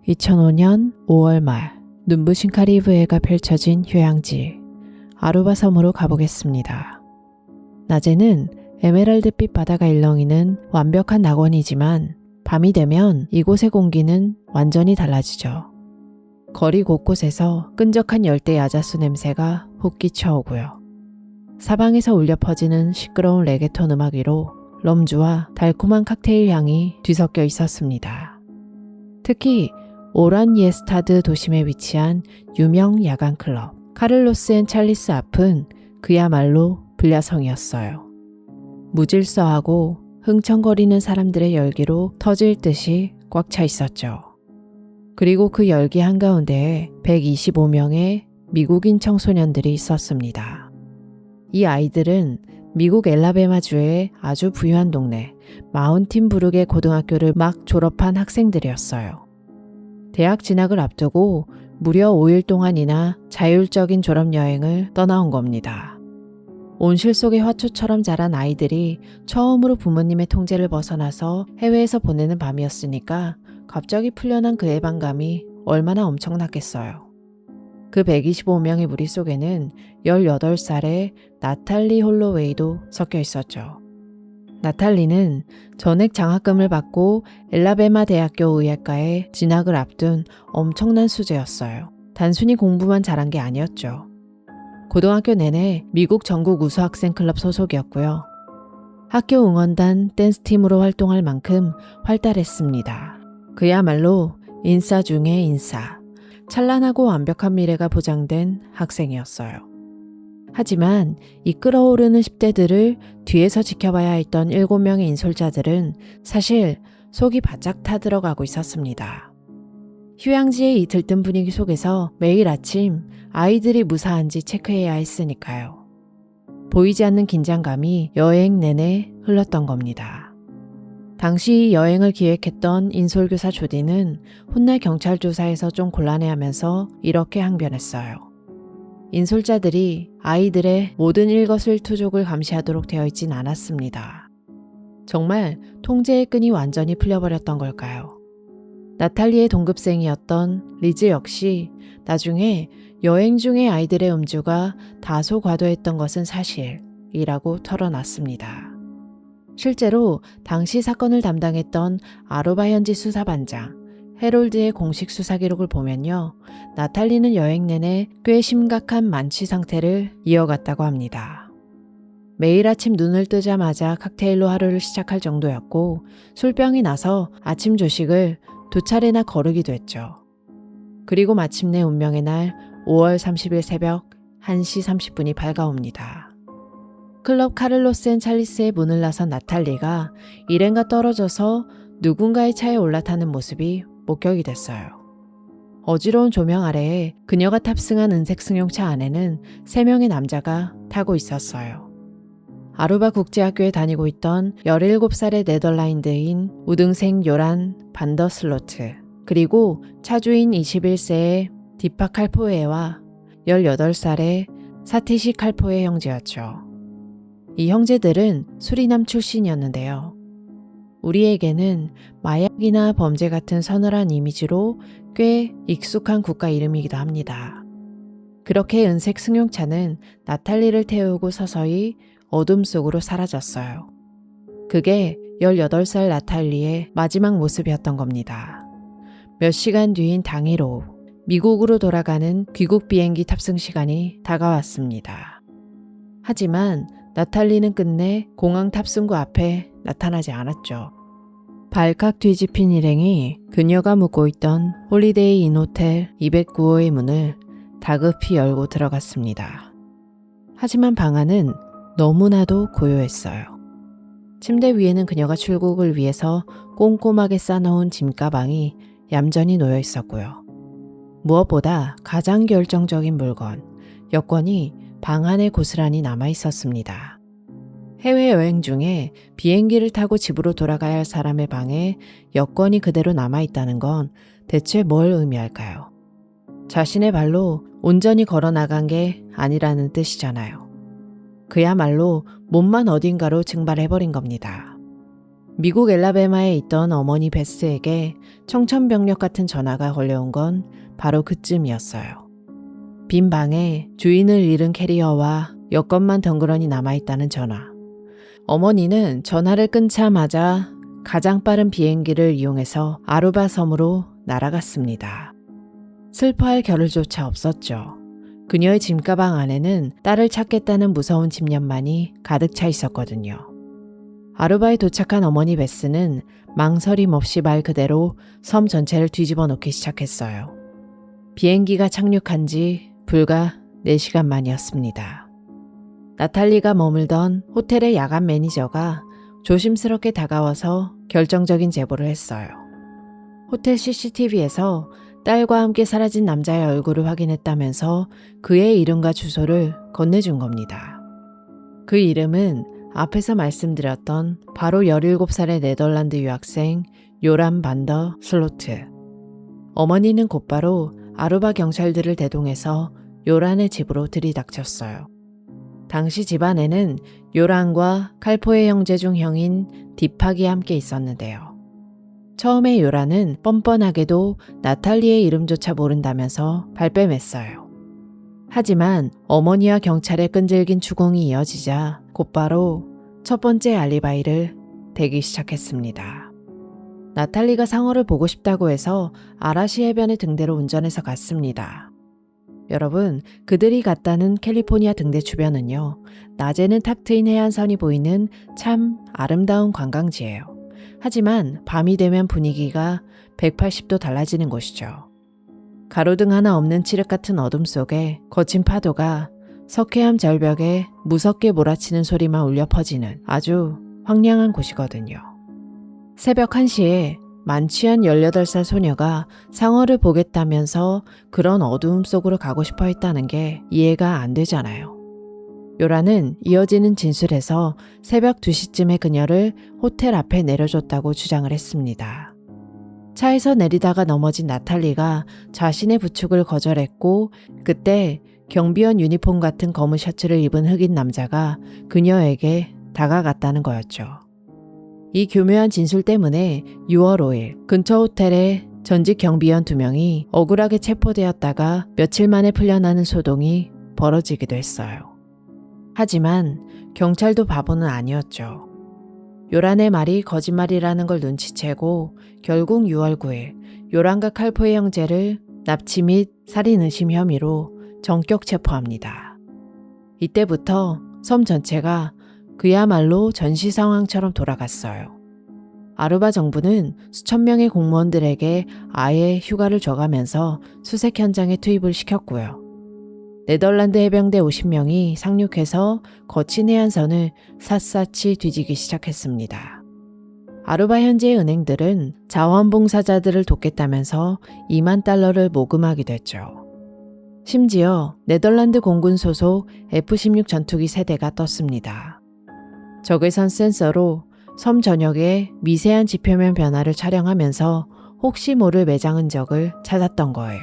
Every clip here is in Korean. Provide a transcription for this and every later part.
2005년 5월 말 눈부신 카리브해가 펼쳐진 휴양지 아루바 섬으로 가보겠습니다. 낮에는 에메랄드빛 바다가 일렁이는 완벽한 낙원이지만 밤이 되면 이곳의 공기는 완전히 달라지죠. 거리 곳곳에서 끈적한 열대 야자수 냄새가 훅 끼쳐오고요. 사방에서 울려 퍼지는 시끄러운 레게톤 음악 위로 럼주와 달콤한 칵테일 향이 뒤섞여 있었습니다. 특히 오란 예스타드 도심에 위치한 유명 야간 클럽 카를로스 앤 찰리스 앞은 그야말로 불야성이었어요. 무질서하고 흥청거리는 사람들의 열기로 터질 듯이 꽉 차 있었죠. 그리고 그 열기 한가운데에 125명의 미국인 청소년들이 있었습니다. 이 아이들은 미국 엘라베마주의 아주 부유한 동네 마운틴브룩의 고등학교를 막 졸업한 학생들이었어요. 대학 진학을 앞두고 무려 5일 동안이나 자율적인 졸업여행을 떠나온 겁니다. 온실 속의 화초처럼 자란 아이들이 처음으로 부모님의 통제를 벗어나서 해외에서 보내는 밤이었으니까 갑자기 풀려난 그 해방감이 얼마나 엄청났겠어요. 그 125명의 무리 속에는 18살의 나탈리 홀로웨이도 섞여 있었죠. 나탈리는 전액 장학금을 받고 엘라베마 대학교 의학과에 진학을 앞둔 엄청난 수재였어요. 단순히 공부만 잘한 게 아니었죠. 고등학교 내내 미국 전국 우수학생 클럽 소속이었고요. 학교 응원단 댄스팀으로 활동할 만큼 활달했습니다. 그야말로 인싸 중의 인싸, 찬란하고 완벽한 미래가 보장된 학생이었어요. 하지만 이 끓어오르는 10대들을 뒤에서 지켜봐야 했던 7명의 인솔자들은 사실 속이 바짝 타들어가고 있었습니다. 휴양지의 이 들뜬 분위기 속에서 매일 아침 아이들이 무사한지 체크해야 했으니까요. 보이지 않는 긴장감이 여행 내내 흘렀던 겁니다. 당시 여행을 기획했던 인솔교사 조디는 훗날 경찰 조사에서 좀 곤란해하면서 이렇게 항변했어요. 인솔자들이 아이들의 모든 일거수일투족을 감시하도록 되어 있진 않았습니다. 정말 통제의 끈이 완전히 풀려버렸던 걸까요? 나탈리의 동급생이었던 리즈 역시 나중에 여행 중에 아이들의 음주가 다소 과도했던 것은 사실이라고 털어놨습니다. 실제로 당시 사건을 담당했던 아루바 현지 수사반장 해롤드의 공식 수사 기록을 보면요. 나탈리는 여행 내내 꽤 심각한 만취 상태를 이어갔다고 합니다. 매일 아침 눈을 뜨자마자 칵테일로 하루를 시작할 정도였고 술병이 나서 아침 조식을 2차례나 거르기도 했죠. 그리고 마침내 운명의 날 5월 30일 새벽 1시 30분이 밝아옵니다. 클럽 카를로스 앤 찰리스의 문을 나선 나탈리가 일행과 떨어져서 누군가의 차에 올라타는 모습이 목격이 됐어요. 어지러운 조명 아래에 그녀가 탑승한 은색 승용차 안에는 3명의 남자가 타고 있었어요. 아루바 국제학교에 다니고 있던 17살의 네덜란드인 우등생 요란 반더슬로트, 그리고 차주인 21세의 디파 칼포에와 18살의 사티시 칼포의 형제였죠. 이 형제들은 수리남 출신이었는데요. 우리에게는 마약이나 범죄 같은 서늘한 이미지로 꽤 익숙한 국가 이름이기도 합니다. 그렇게 은색 승용차는 나탈리를 태우고 서서히 어둠 속으로 사라졌어요. 그게 18살 나탈리의 마지막 모습이었던 겁니다. 몇 시간 뒤인 당일 오후, 미국으로 돌아가는 귀국 비행기 탑승 시간이 다가왔습니다. 하지만 나탈리는 끝내 공항 탑승구 앞에 나타나지 않았죠. 발칵 뒤집힌 일행이 그녀가 묵고 있던 홀리데이 인 호텔 209호의 문을 다급히 열고 들어갔습니다. 하지만 방 안은 너무나도 고요했어요. 침대 위에는 그녀가 출국을 위해서 꼼꼼하게 싸놓은 짐가방이 얌전히 놓여 있었고요. 무엇보다 가장 결정적인 물건, 여권이 방 안에 고스란히 남아 있었습니다. 해외여행 중에 비행기를 타고 집으로 돌아가야 할 사람의 방에 여권이 그대로 남아 있다는 건 대체 뭘 의미할까요? 자신의 발로 온전히 걸어 나간 게 아니라는 뜻이잖아요. 그야말로 몸만 어딘가로 증발해버린 겁니다. 미국 엘라베마에 있던 어머니 베스에게 청천벽력 같은 전화가 걸려온 건 바로 그쯤이었어요. 빈 방에 주인을 잃은 캐리어와 여권만 덩그러니 남아있다는 전화. 어머니는 전화를 끊자마자 가장 빠른 비행기를 이용해서 아루바 섬으로 날아갔습니다. 슬퍼할 겨를조차 없었죠. 그녀의 짐가방 안에는 딸을 찾겠다는 무서운 집념만이 가득 차 있었거든요. 아루바에 도착한 어머니 베스는 망설임 없이 말 그대로 섬 전체를 뒤집어 놓기 시작했어요. 비행기가 착륙한 지 불과 4시간 만이었습니다. 나탈리가 머물던 호텔의 야간 매니저가 조심스럽게 다가와서 결정적인 제보를 했어요. 호텔 CCTV에서 딸과 함께 사라진 남자의 얼굴을 확인했다면서 그의 이름과 주소를 건네준 겁니다. 그 이름은 앞에서 말씀드렸던 바로 17살의 네덜란드 유학생 요란 반더 슬로트. 어머니는 곧바로 아루바 경찰들을 대동해서 요란의 집으로 들이닥쳤어요. 당시 집안에는 요란과 칼포의 형제 중 형인 디팍이 함께 있었는데요. 처음에 요란은 뻔뻔하게도 나탈리의 이름조차 모른다면서 발뺌했어요. 하지만 어머니와 경찰의 끈질긴 추궁이 이어지자 곧바로 첫 번째 알리바이를 대기 시작했습니다. 나탈리가 상어를 보고 싶다고 해서 아라시 해변의 등대로 운전해서 갔습니다. 여러분, 그들이 갔다는 캘리포니아 등대 주변은요, 낮에는 탁 트인 해안선이 보이는 참 아름다운 관광지예요. 하지만 밤이 되면 분위기가 180도 달라지는 곳이죠. 가로등 하나 없는 칠흑 같은 어둠 속에 거친 파도가 석회암 절벽에 무섭게 몰아치는 소리만 울려 퍼지는 아주 황량한 곳이거든요. 새벽 1시에 만취한 18살 소녀가 상어를 보겠다면서 그런 어두움 속으로 가고 싶어 했다는 게 이해가 안 되잖아요. 요란은 이어지는 진술에서 새벽 2시쯤에 그녀를 호텔 앞에 내려줬다고 주장을 했습니다. 차에서 내리다가 넘어진 나탈리가 자신의 부축을 거절했고 그때 경비원 유니폼 같은 검은 셔츠를 입은 흑인 남자가 그녀에게 다가갔다는 거였죠. 이 교묘한 진술 때문에 6월 5일 근처 호텔에 전직 경비원 2명이 억울하게 체포되었다가 며칠 만에 풀려나는 소동이 벌어지기도 했어요. 하지만 경찰도 바보는 아니었죠. 요란의 말이 거짓말이라는 걸 눈치채고 결국 6월 9일 요란과 칼포의 형제를 납치 및 살인 의심 혐의로 전격 체포합니다. 이때부터 섬 전체가 그야말로 전시 상황처럼 돌아갔어요. 아루바 정부는 수천 명의 공무원들에게 아예 휴가를 줘가면서 수색 현장에 투입을 시켰고요. 네덜란드 해병대 50명이 상륙해서 거친 해안선을 샅샅이 뒤지기 시작했습니다. 아루바 현지의 은행들은 자원봉사자들을 돕겠다면서 2만 달러를 모금하기도 했죠. 심지어 네덜란드 공군 소속 F-16 전투기 세대가 떴습니다. 적외선 센서로 섬 전역의 미세한 지표면 변화를 촬영하면서 혹시 모를 매장 흔적을 찾았던 거예요.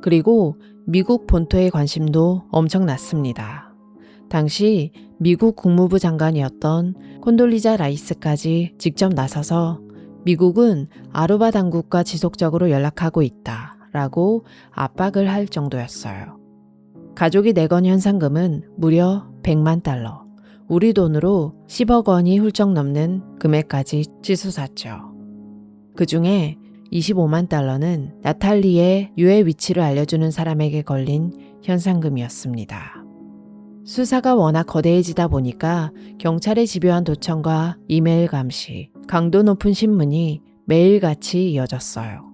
그리고 미국 본토의 관심도 엄청났습니다. 당시 미국 국무부 장관이었던 콘돌리자 라이스까지 직접 나서서 미국은 아루바 당국과 지속적으로 연락하고 있다라고 압박을 할 정도였어요. 가족이 내건 현상금은 무려 100만 달러, 우리 돈으로 10억 원이 훌쩍 넘는 금액까지 치솟았죠. 그 중에 25만 달러는 나탈리의 유해 위치를 알려주는 사람에게 걸린 현상금이었습니다. 수사가 워낙 거대해지다 보니까 경찰의 집요한 도청과 이메일 감시, 강도 높은 신문이 매일같이 이어졌어요.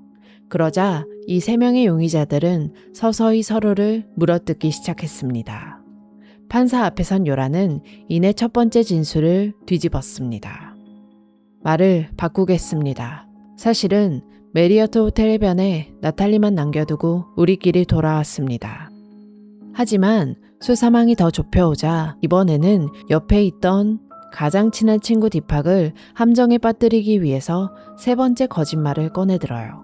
그러자 이 3명의 용의자들은 서서히 서로를 물어뜯기 시작했습니다. 판사 앞에 선 요란은 이내 첫 번째 진술을 뒤집었습니다. 말을 바꾸겠습니다. 사실은 메리어트 호텔 해변에 나탈리만 남겨두고 우리끼리 돌아왔습니다. 하지만 수사망이 더 좁혀오자 이번에는 옆에 있던 가장 친한 친구 디팍을 함정에 빠뜨리기 위해서 3번째 거짓말을 꺼내들어요.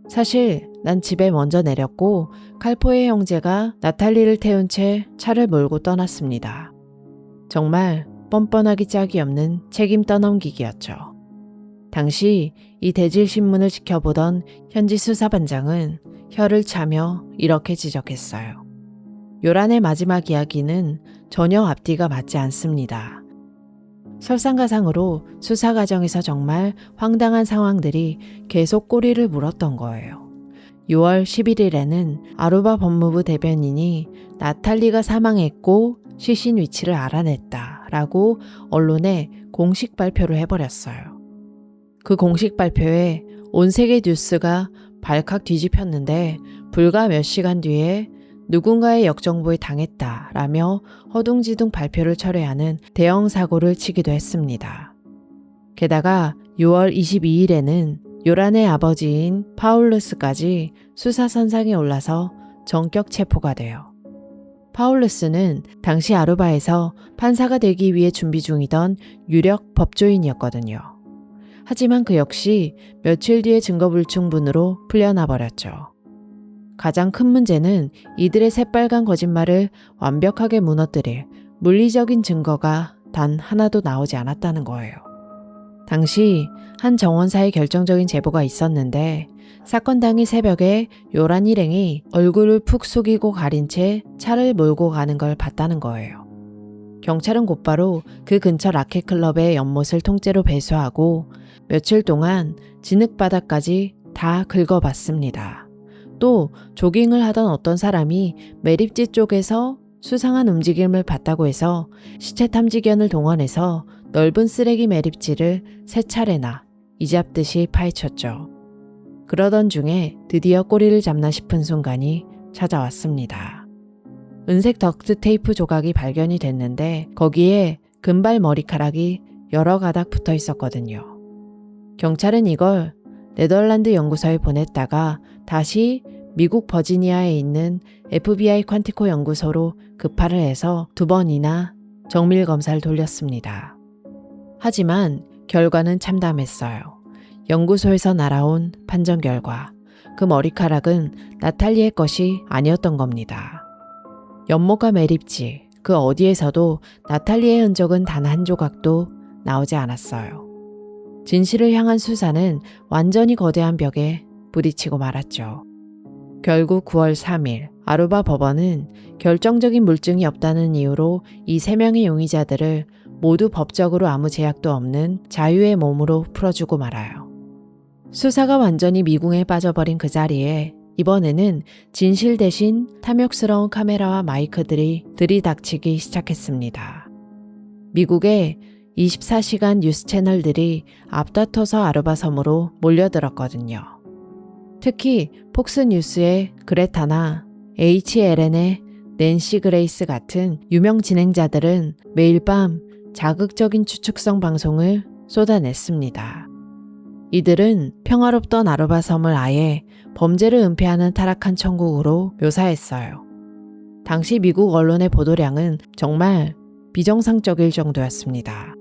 사실 난 집에 먼저 내렸고 칼포의 형제가 나탈리를 태운 채 차를 몰고 떠났습니다. 정말 뻔뻔하기 짝이 없는 책임 떠넘기기였죠. 당시 이 대질신문을 지켜보던 현지 수사반장은 혀를 차며 이렇게 지적했어요. 요란의 마지막 이야기는 전혀 앞뒤가 맞지 않습니다. 설상가상으로 수사 과정에서 정말 황당한 상황들이 계속 꼬리를 물었던 거예요. 6월 11일에는 아루바 법무부 대변인이 나탈리가 사망했고 시신 위치를 알아냈다라고 언론에 공식 발표를 해버렸어요. 그 공식 발표에 온 세계 뉴스가 발칵 뒤집혔는데 불과 몇 시간 뒤에 누군가의 역정보에 당했다라며 허둥지둥 발표를 철회하는 대형 사고를 치기도 했습니다. 게다가 6월 22일에는 요란의 아버지인 파울루스까지 수사선상에 올라서 전격 체포가 돼요. 파울루스는 당시 아루바에서 판사가 되기 위해 준비 중이던 유력 법조인이었거든요. 하지만 그 역시 며칠 뒤에 증거불충분으로 풀려나 버렸죠. 가장 큰 문제는 이들의 새빨간 거짓말을 완벽하게 무너뜨릴 물리적인 증거가 단 하나도 나오지 않았다는 거예요. 당시 한 정원사의 결정적인 제보가 있었는데 사건 당일 새벽에 요란 일행이 얼굴을 푹 숙이고 가린 채 차를 몰고 가는 걸 봤다는 거예요. 경찰은 곧바로 그 근처 라켓클럽의 연못을 통째로 배수하고 며칠 동안 진흙바닥까지 다 긁어봤습니다. 또 조깅을 하던 어떤 사람이 매립지 쪽에서 수상한 움직임을 봤다고 해서 시체 탐지견을 동원해서 넓은 쓰레기 매립지를 3차례나 이잡듯이 파헤쳤죠. 그러던 중에 드디어 꼬리를 잡나 싶은 순간이 찾아왔습니다. 은색 덕트 테이프 조각이 발견이 됐는데 거기에 금발 머리카락이 여러 가닥 붙어 있었거든요. 경찰은 이걸 네덜란드 연구소에 보냈다가 다시 미국 버지니아에 있는 FBI 퀀티코 연구소로 급파를 해서 2번이나 정밀 검사를 돌렸습니다. 하지만 결과는 참담했어요. 연구소에서 날아온 판정 결과, 그 머리카락은 나탈리의 것이 아니었던 겁니다. 연못과 매립지, 그 어디에서도 나탈리의 흔적은 단 한 조각도 나오지 않았어요. 진실을 향한 수사는 완전히 거대한 벽에 부딪히고 말았죠. 결국 9월 3일 아루바 법원은 결정적인 물증이 없다는 이유로 이 3명의 용의자들을 모두 법적으로 아무 제약도 없는 자유의 몸으로 풀어주고 말아요. 수사가 완전히 미궁에 빠져버린 그 자리에 이번에는 진실 대신 탐욕스러운 카메라와 마이크들이 들이닥치기 시작했습니다. 미국의 24시간 뉴스 채널들이 앞다퉈서 아루바 섬으로 몰려들었거든요. 특히 폭스뉴스의 그레타나 HLN의 낸시 그레이스 같은 유명 진행자들은 매일 밤 자극적인 추측성 방송을 쏟아냈습니다. 이들은 평화롭던 아루바 섬을 아예 범죄를 은폐하는 타락한 천국으로 묘사했어요. 당시 미국 언론의 보도량은 정말 비정상적일 정도였습니다.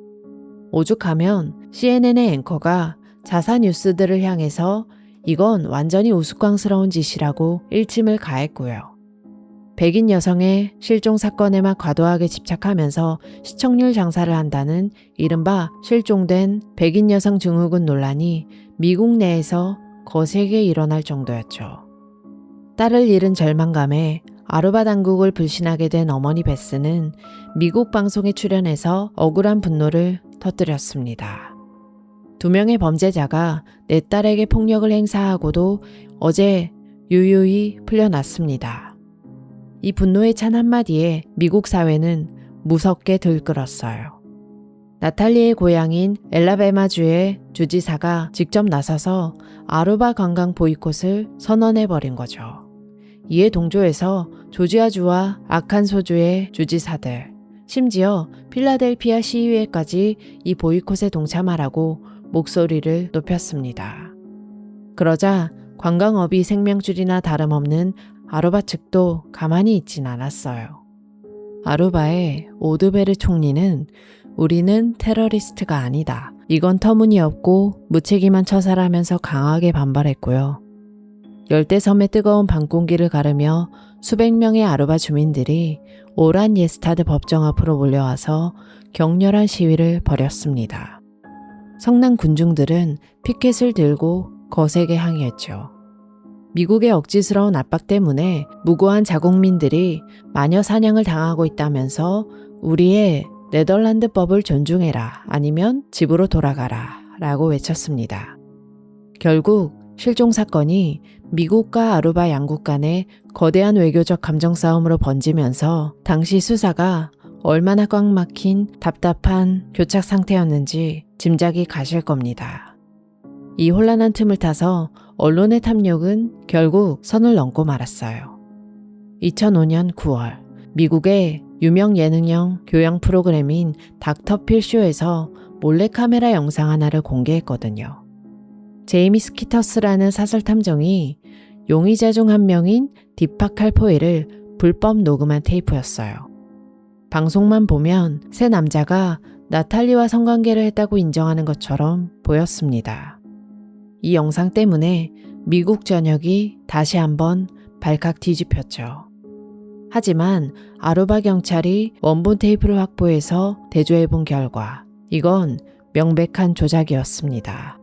오죽하면 CNN의 앵커가 자사 뉴스들을 향해서 이건 완전히 우스꽝스러운 짓이라고 일침을 가했고요. 백인 여성의 실종 사건에만 과도하게 집착하면서 시청률 장사를 한다는 이른바 실종된 백인 여성 증후군 논란이 미국 내에서 거세게 일어날 정도였죠. 딸을 잃은 절망감에 아루바 당국을 불신하게 된 어머니 베스는 미국 방송에 출연해서 억울한 분노를 터뜨렸습니다. 2명의 범죄자가 내 딸에게 폭력을 행사하고도 어제 유유히 풀려났습니다. 이 분노에 찬 한마디에 미국 사회는 무섭게 들끓었어요. 나탈리의 고향인 엘라베마주의 주지사가 직접 나서서 아루바 관광 보이콧을 선언해버린 거죠. 이에 동조해서 조지아주와 아칸소주의 주지사들, 심지어 필라델피아 시의회까지 이 보이콧에 동참하라고 목소리를 높였습니다. 그러자 관광업이 생명줄이나 다름없는 아루바 측도 가만히 있진 않았어요. 아루바의 오드베르 총리는 우리는 테러리스트가 아니다. 이건 터무니없고 무책임한 처사라면서 강하게 반발했고요. 열대섬의 뜨거운 밤 공기를 가르며 수백 명의 아루바 주민들이 오란 예스타드 법정 앞으로 몰려와서 격렬한 시위를 벌였습니다. 성난 군중들은 피켓을 들고 거세게 항의했죠. 미국의 억지스러운 압박 때문에 무고한 자국민들이 마녀 사냥을 당하고 있다면서 우리의 네덜란드법을 존중해라, 아니면 집으로 돌아가라 라고 외쳤습니다. 결국 실종 사건이 미국과 아루바 양국 간의 거대한 외교적 감정 싸움으로 번지면서 당시 수사가 얼마나 꽉 막힌 답답한 교착 상태였는지 짐작이 가실 겁니다. 이 혼란한 틈을 타서 언론의 탐욕은 결국 선을 넘고 말았어요. 2005년 9월 미국의 유명 예능형 교양 프로그램인 닥터필 쇼에서 몰래카메라 영상 하나를 공개했거든요. 제이미 스키터스라는 사설탐정이 용의자 중 한 명인 디팍 칼포이를 불법 녹음한 테이프였어요. 방송만 보면 세 남자가 나탈리와 성관계를 했다고 인정하는 것처럼 보였습니다. 이 영상 때문에 미국 전역이 다시 한번 발칵 뒤집혔죠. 하지만 아루바 경찰이 원본 테이프를 확보해서 대조해본 결과 이건 명백한 조작이었습니다.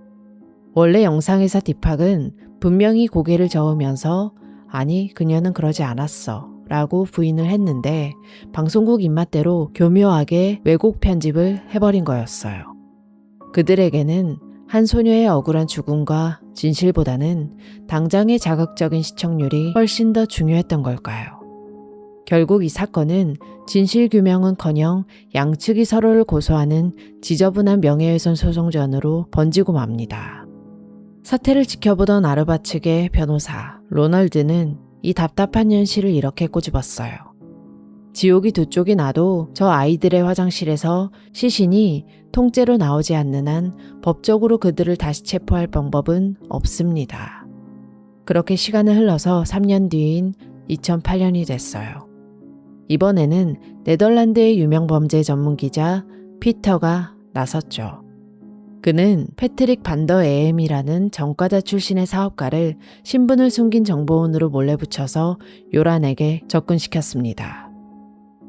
원래 영상에서 디팍은 분명히 고개를 저으면서 아니 그녀는 그러지 않았어 라고 부인을 했는데 방송국 입맛대로 교묘하게 왜곡 편집을 해버린 거였어요. 그들에게는 한 소녀의 억울한 죽음과 진실보다는 당장의 자극적인 시청률이 훨씬 더 중요했던 걸까요? 결국 이 사건은 진실규명은커녕 양측이 서로를 고소하는 지저분한 명예훼손 소송전으로 번지고 맙니다. 사태를 지켜보던 아르바 측의 변호사 로널드는 이 답답한 현실을 이렇게 꼬집었어요. 지옥이 두 쪽이 나도 저 아이들의 화장실에서 시신이 통째로 나오지 않는 한 법적으로 그들을 다시 체포할 방법은 없습니다. 그렇게 시간은 흘러서 3년 뒤인 2008년이 됐어요. 이번에는 네덜란드의 유명 범죄 전문 기자 피터가 나섰죠. 그는 패트릭 반더 에엠이라는 전과자 출신의 사업가를 신분을 숨긴 정보원으로 몰래 붙여서 요란에게 접근시켰습니다.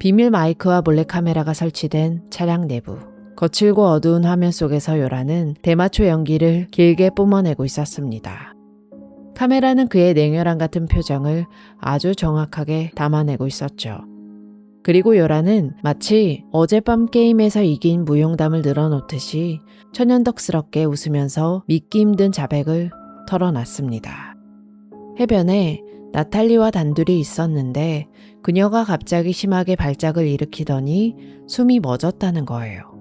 비밀 마이크와 몰래카메라가 설치된 차량 내부, 거칠고 어두운 화면 속에서 요란은 대마초 연기를 길게 뿜어내고 있었습니다. 카메라는 그의 냉혈한 같은 표정을 아주 정확하게 담아내고 있었죠. 그리고 요란은 마치 어젯밤 게임에서 이긴 무용담을 늘어놓듯이 천연덕스럽게 웃으면서 믿기 힘든 자백을 털어놨습니다. 해변에 나탈리와 단둘이 있었는데 그녀가 갑자기 심하게 발작을 일으키더니 숨이 멎었다는 거예요.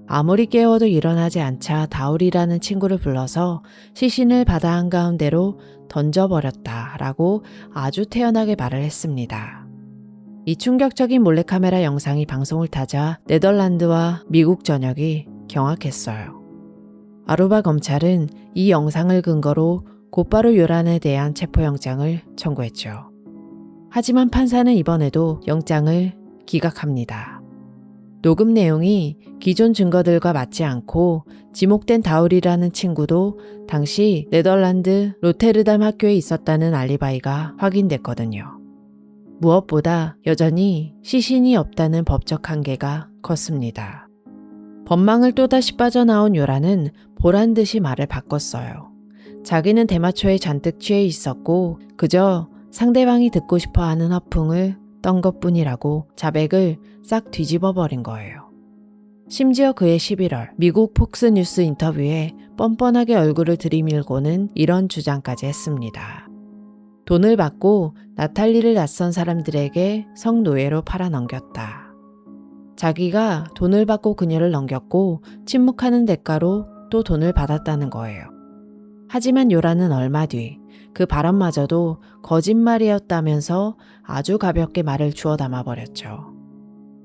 아무리 깨워도 일어나지 않자 다울이라는 친구를 불러서 시신을 바다 한가운데로 던져버렸다라고 아주 태연하게 말을 했습니다. 이 충격적인 몰래카메라 영상이 방송을 타자 네덜란드와 미국 전역이 경악했어요. 아루바 검찰은 이 영상을 근거로 곧바로 요란에 대한 체포영장을 청구했죠. 하지만 판사는 이번에도 영장을 기각합니다. 녹음 내용이 기존 증거들과 맞지 않고 지목된 다울이라는 친구도 당시 네덜란드 로테르담 학교에 있었다는 알리바이가 확인됐거든요. 무엇보다 여전히 시신이 없다는 법적 한계가 컸습니다. 법망을 또다시 빠져나온 요란은 보란듯이 말을 바꿨어요. 자기는 대마초에 잔뜩 취해 있었고 그저 상대방이 듣고 싶어하는 허풍을 떤 것뿐이라고 자백을 싹 뒤집어 버린 거예요. 심지어 그해 11월 미국 폭스뉴스 인터뷰에 뻔뻔하게 얼굴을 들이밀고는 이런 주장까지 했습니다. 돈을 받고 나탈리를 낯선 사람들에게 성노예로 팔아넘겼다. 자기가 돈을 받고 그녀를 넘겼고 침묵하는 대가로 또 돈을 받았다는 거예요. 하지만 요란은 얼마 뒤 그 발언마저도 거짓말이었다면서 아주 가볍게 말을 주워 담아버렸죠.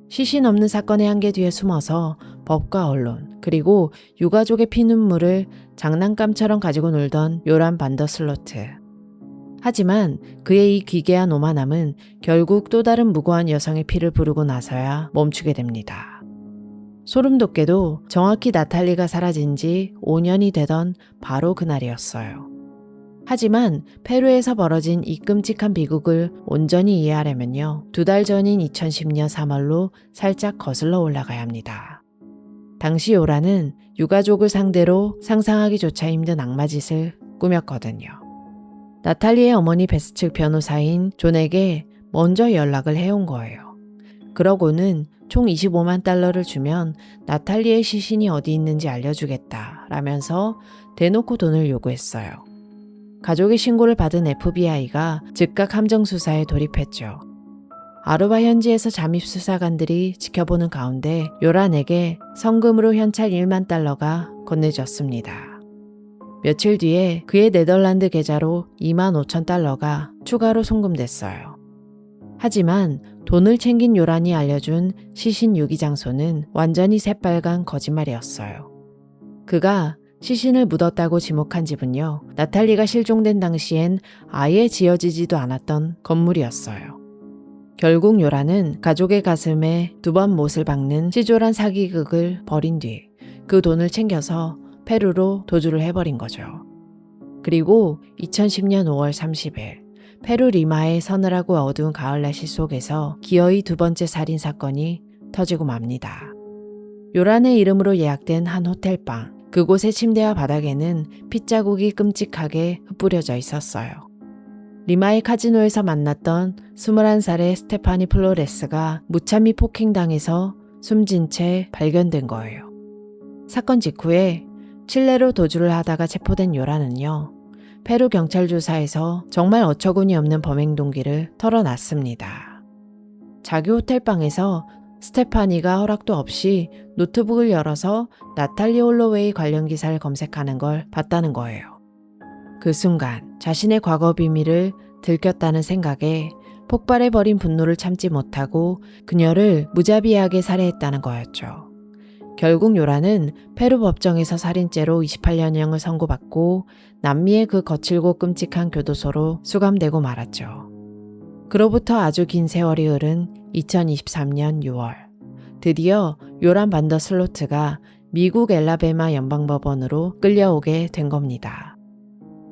시신 없는 사건의 한계 뒤에 숨어서 법과 언론 그리고 유가족의 피눈물을 장난감처럼 가지고 놀던 요란 반더슬로트. 하지만 그의 이 기괴한 오만함은 결국 또 다른 무고한 여성의 피를 부르고 나서야 멈추게 됩니다. 소름 돋게도 정확히 나탈리가 사라진 지 5년이 되던 바로 그날이었어요. 하지만 페루에서 벌어진 이 끔찍한 비극을 온전히 이해하려면요. 2달 전인 2010년 3월로 살짝 거슬러 올라가야 합니다. 당시 요란은 유가족을 상대로 상상하기조차 힘든 악마짓을 꾸몄거든요. 나탈리의 어머니 베스 측 변호사인 존에게 먼저 연락을 해온 거예요. 그러고는 총 25만 달러를 주면 나탈리의 시신이 어디 있는지 알려주겠다 라면서 대놓고 돈을 요구했어요. 가족의 신고를 받은 FBI가 즉각 함정 수사에 돌입했죠. 아루바 현지에서 잠입 수사관들이 지켜보는 가운데 요란에게 성금으로 현찰 1만 달러가 건네졌습니다. 며칠 뒤에 그의 네덜란드 계좌로 2만 5천 달러가 추가로 송금됐어요. 하지만 돈을 챙긴 요란이 알려준 시신 유기 장소는 완전히 새빨간 거짓말이었어요. 그가 시신을 묻었다고 지목한 집은요, 나탈리가 실종된 당시엔 아예 지어지지도 않았던 건물이었어요. 결국 요란은 가족의 가슴에 2번 못을 박는 치졸한 사기극을 벌인 뒤 그 돈을 챙겨서 페루로 도주를 해버린 거죠. 그리고 2010년 5월 30일 페루 리마의 서늘하고 어두운 가을 날씨 속에서 기어이 2번째 살인 사건이 터지고 맙니다. 요란의 이름으로 예약된 한 호텔방, 그곳의 침대와 바닥에는 핏자국이 끔찍하게 흩뿌려져 있었어요. 리마의 카지노에서 만났던 21살의 스테파니 플로레스가 무참히 폭행당해서 숨진 채 발견된 거예요. 사건 직후에 칠레로 도주를 하다가 체포된 요란은요, 페루 경찰 조사에서 정말 어처구니 없는 범행 동기를 털어놨습니다. 자기 호텔방에서 스테파니가 허락도 없이 노트북을 열어서 나탈리 홀로웨이 관련 기사를 검색하는 걸 봤다는 거예요. 그 순간 자신의 과거 비밀을 들켰다는 생각에 폭발해버린 분노를 참지 못하고 그녀를 무자비하게 살해했다는 거였죠. 결국 요란은 페루 법정에서 살인죄로 28년형을 선고받고 남미의 그 거칠고 끔찍한 교도소로 수감되고 말았죠. 그로부터 아주 긴 세월이 흐른 2023년 6월, 드디어 요란 반더 슬로트가 미국 엘라베마 연방법원으로 끌려오게 된 겁니다.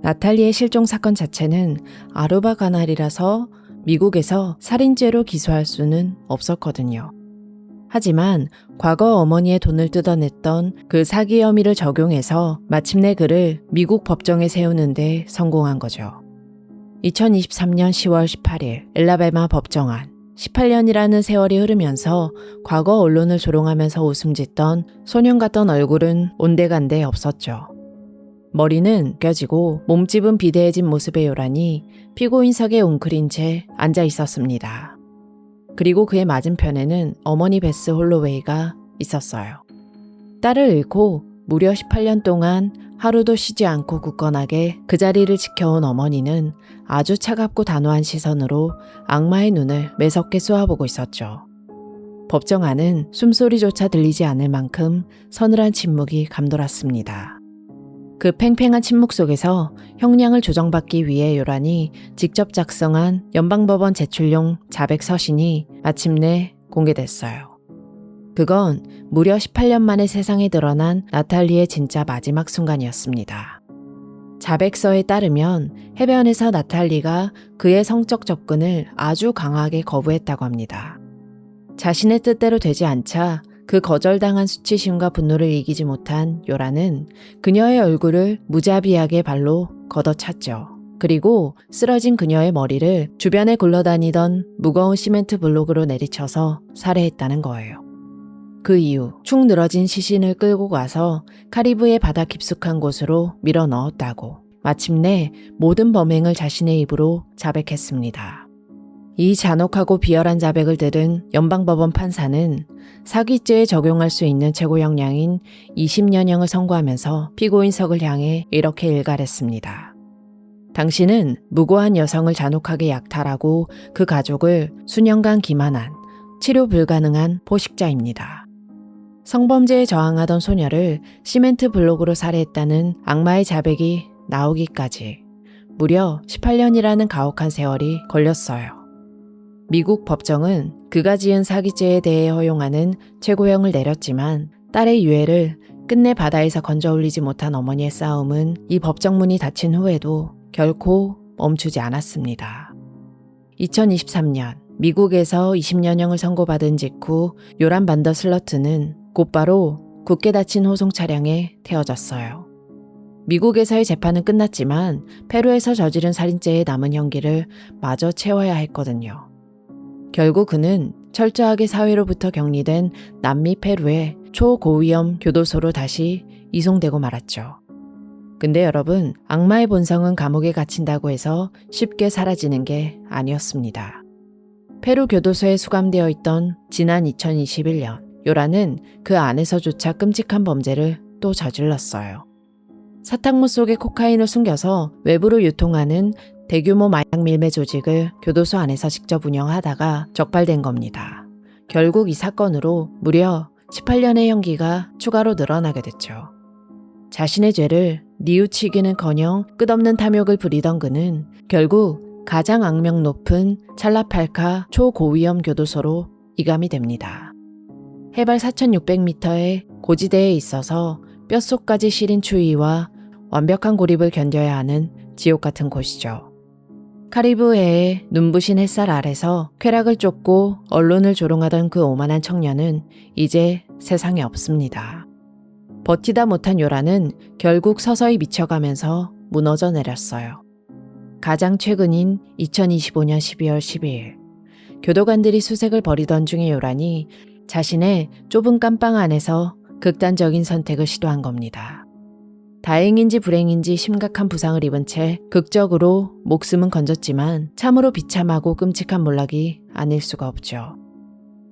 나탈리의 실종 사건 자체는 아루바 관할이라서 미국에서 살인죄로 기소할 수는 없었거든요. 하지만 과거 어머니의 돈을 뜯어냈던 그 사기 혐의를 적용해서 마침내 그를 미국 법정에 세우는 데 성공한 거죠. 2023년 10월 18일 엘라베마 법정안, 18년이라는 세월이 흐르면서 과거 언론을 조롱하면서 웃음 짓던 소년 같던 얼굴은 온데간데 없었죠. 머리는 껴지고 몸집은 비대해진 모습의 요란이 피고인석에 웅크린 채 앉아 있었습니다. 그리고 그의 맞은편에는 어머니 베스 홀로웨이가 있었어요. 딸을 잃고 무려 18년 동안 하루도 쉬지 않고 굳건하게 그 자리를 지켜온 어머니는 아주 차갑고 단호한 시선으로 악마의 눈을 매섭게 쏘아보고 있었죠. 법정 안은 숨소리조차 들리지 않을 만큼 서늘한 침묵이 감돌았습니다. 그 팽팽한 침묵 속에서 형량을 조정받기 위해 요란이 직접 작성한 연방법원 제출용 자백 서신이 마침내 공개됐어요. 그건 무려 18년 만에 세상에 드러난 나탈리의 진짜 마지막 순간이었습니다. 자백서에 따르면 해변에서 나탈리가 그의 성적 접근을 아주 강하게 거부했다고 합니다. 자신의 뜻대로 되지 않자 그 거절당한 수치심과 분노를 이기지 못한 요란은 그녀의 얼굴을 무자비하게 발로 걷어찼죠. 그리고 쓰러진 그녀의 머리를 주변에 굴러다니던 무거운 시멘트 블록으로 내리쳐서 살해했다는 거예요. 그 이후 축 늘어진 시신을 끌고 가서 카리브해 바다 깊숙한 곳으로 밀어 넣었다고 마침내 모든 범행을 자신의 입으로 자백했습니다. 이 잔혹하고 비열한 자백을 들은 연방법원 판사는 사기죄에 적용할 수 있는 최고 형량인 20년형을 선고하면서 피고인석을 향해 이렇게 일갈했습니다. 당신은 무고한 여성을 잔혹하게 약탈하고 그 가족을 수년간 기만한 치료 불가능한 포식자입니다. 성범죄에 저항하던 소녀를 시멘트 블록으로 살해했다는 악마의 자백이 나오기까지 무려 18년이라는 가혹한 세월이 걸렸어요. 미국 법정은 그가 지은 사기죄에 대해 허용하는 최고형을 내렸지만 딸의 유해를 끝내 바다에서 건져 올리지 못한 어머니의 싸움은 이 법정문이 닫힌 후에도 결코 멈추지 않았습니다. 2023년 미국에서 20년형을 선고받은 직후 요란 반더 슬러트는 곧바로 굳게 닫힌 호송 차량에 태워졌어요. 미국에서의 재판은 끝났지만 페루에서 저지른 살인죄의 남은 형기를 마저 채워야 했거든요. 결국 그는 철저하게 사회로부터 격리된 남미 페루의 초고위험 교도소로 다시 이송되고 말았죠. 근데 여러분, 악마의 본성은 감옥에 갇힌다고 해서 쉽게 사라지는 게 아니었습니다. 페루 교도소에 수감되어 있던 지난 2021년, 요란은 그 안에서조차 끔찍한 범죄를 또 저질렀어요. 사탕무 속에 코카인을 숨겨서 외부로 유통하는 대규모 마약 밀매 조직을 교도소 안에서 직접 운영하다가 적발된 겁니다. 결국 이 사건으로 무려 18년의 형기가 추가로 늘어나게 됐죠. 자신의 죄를 뉘우치기는커녕 끝없는 탐욕을 부리던 그는 결국 가장 악명 높은 찰라팔카 초고위험 교도소로 이감이 됩니다. 해발 4,600m의 고지대에 있어서 뼛속까지 시린 추위와 완벽한 고립을 견뎌야 하는 지옥 같은 곳이죠. 카리브해의 눈부신 햇살 아래서 쾌락을 쫓고 언론을 조롱하던 그 오만한 청년은 이제 세상에 없습니다. 버티다 못한 요란은 결국 서서히 미쳐가면서 무너져 내렸어요. 가장 최근인 2025년 12월 12일, 교도관들이 수색을 벌이던 중에 요란이 자신의 좁은 깜빵 안에서 극단적인 선택을 시도한 겁니다. 다행인지 불행인지 심각한 부상을 입은 채 극적으로 목숨은 건졌지만 참으로 비참하고 끔찍한 몰락이 아닐 수가 없죠.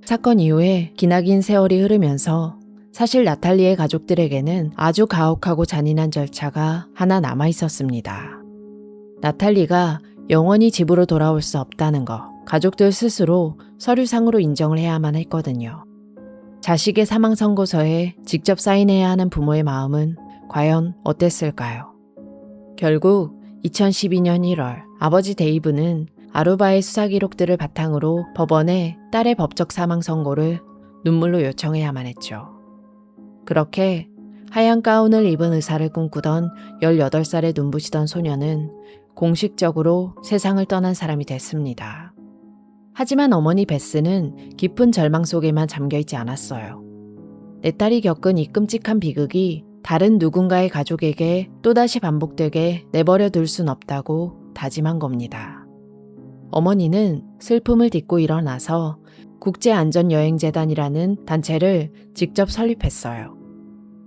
사건 이후에 기나긴 세월이 흐르면서 사실 나탈리의 가족들에게는 아주 가혹하고 잔인한 절차가 하나 남아 있었습니다. 나탈리가 영원히 집으로 돌아올 수 없다는 거, 가족들 스스로 서류상으로 인정을 해야만 했거든요. 자식의 사망 선고서에 직접 사인해야 하는 부모의 마음은 과연 어땠을까요? 결국 2012년 1월 아버지 데이브는 아루바의 수사 기록들을 바탕으로 법원에 딸의 법적 사망 선고를 눈물로 요청해야만 했죠. 그렇게 하얀 가운을 입은 의사를 꿈꾸던 18살의 눈부시던 소녀는 공식적으로 세상을 떠난 사람이 됐습니다. 하지만 어머니 베스는 깊은 절망 속에만 잠겨있지 않았어요. 내 딸이 겪은 이 끔찍한 비극이 다른 누군가의 가족에게 또다시 반복되게 내버려 둘 순 없다고 다짐한 겁니다. 어머니는 슬픔을 딛고 일어나서 국제안전여행재단이라는 단체를 직접 설립했어요.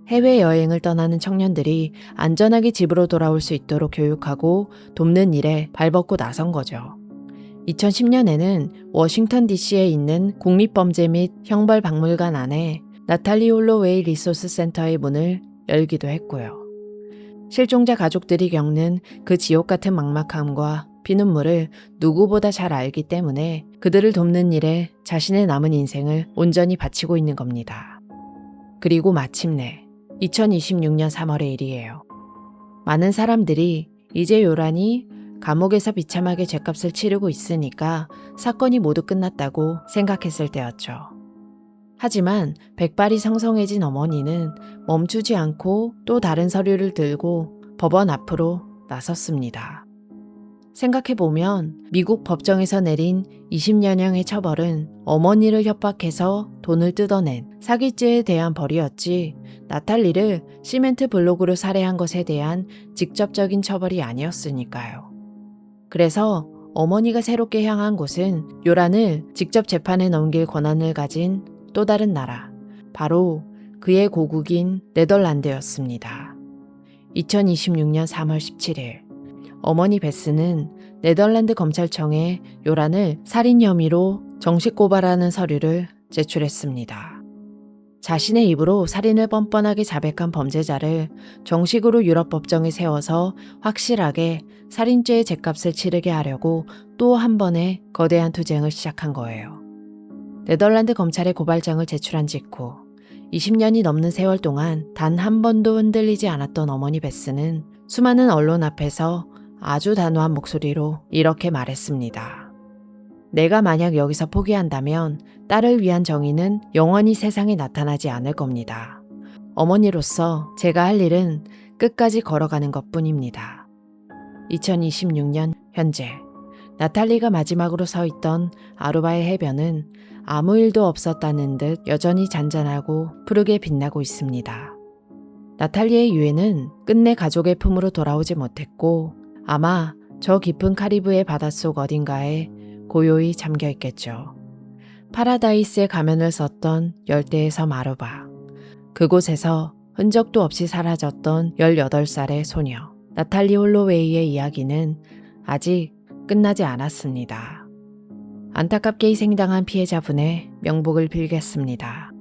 해외여행을 떠나는 청년들이 안전하게 집으로 돌아올 수 있도록 교육하고 돕는 일에 발벗고 나선 거죠. 2010년에는 워싱턴 DC에 있는 국립범죄 및 형벌박물관 안에 나탈리 홀로웨이 리소스 센터의 문을 열기도 했고요. 실종자 가족들이 겪는 그 지옥 같은 막막함과 피눈물을 누구보다 잘 알기 때문에 그들을 돕는 일에 자신의 남은 인생을 온전히 바치고 있는 겁니다. 그리고 마침내 2026년 3월의 일이에요. 많은 사람들이 이제 요란이 감옥에서 비참하게 죗값을 치르고 있으니까 사건이 모두 끝났다고 생각했을 때였죠. 하지만 백발이 성성해진 어머니는 멈추지 않고 또 다른 서류를 들고 법원 앞으로 나섰습니다. 생각해보면 미국 법정에서 내린 20년형의 처벌은 어머니를 협박해서 돈을 뜯어낸 사기죄에 대한 벌이었지 나탈리를 시멘트 블록으로 살해한 것에 대한 직접적인 처벌이 아니었으니까요. 그래서 어머니가 새롭게 향한 곳은 요란을 직접 재판에 넘길 권한을 가진 또 다른 나라, 바로 그의 고국인 네덜란드였습니다. 2026년 3월 17일, 어머니 베스는 네덜란드 검찰청에 요란을 살인 혐의로 정식 고발하는 서류를 제출했습니다. 자신의 입으로 살인을 뻔뻔하게 자백한 범죄자를 정식으로 유럽 법정에 세워서 확실하게 살인죄의 죗값을 치르게 하려고 또 한 번의 거대한 투쟁을 시작한 거예요. 네덜란드 검찰에 고발장을 제출한 직후 20년이 넘는 세월 동안 단 한 번도 흔들리지 않았던 어머니 베스는 수많은 언론 앞에서 아주 단호한 목소리로 이렇게 말했습니다. 내가 만약 여기서 포기한다면 딸을 위한 정의는 영원히 세상에 나타나지 않을 겁니다. 어머니로서 제가 할 일은 끝까지 걸어가는 것뿐입니다. 2026년 현재 나탈리가 마지막으로 서 있던 아루바의 해변은 아무 일도 없었다는 듯 여전히 잔잔하고 푸르게 빛나고 있습니다. 나탈리의 유해는 끝내 가족의 품으로 돌아오지 못했고 아마 저 깊은 카리브해 바닷속 어딘가에 고요히 잠겨 있겠죠. 파라다이스의 가면을 썼던 열대의 섬 아루바. 그곳에서 흔적도 없이 사라졌던 18살의 소녀 나탈리 홀로웨이의 이야기는 아직 끝나지 않았습니다. 안타깝게 희생당한 피해자분의 명복을 빌겠습니다.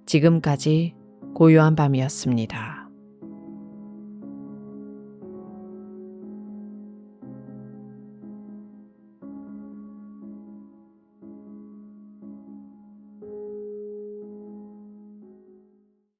지금까지 고요한 밤이었습니다.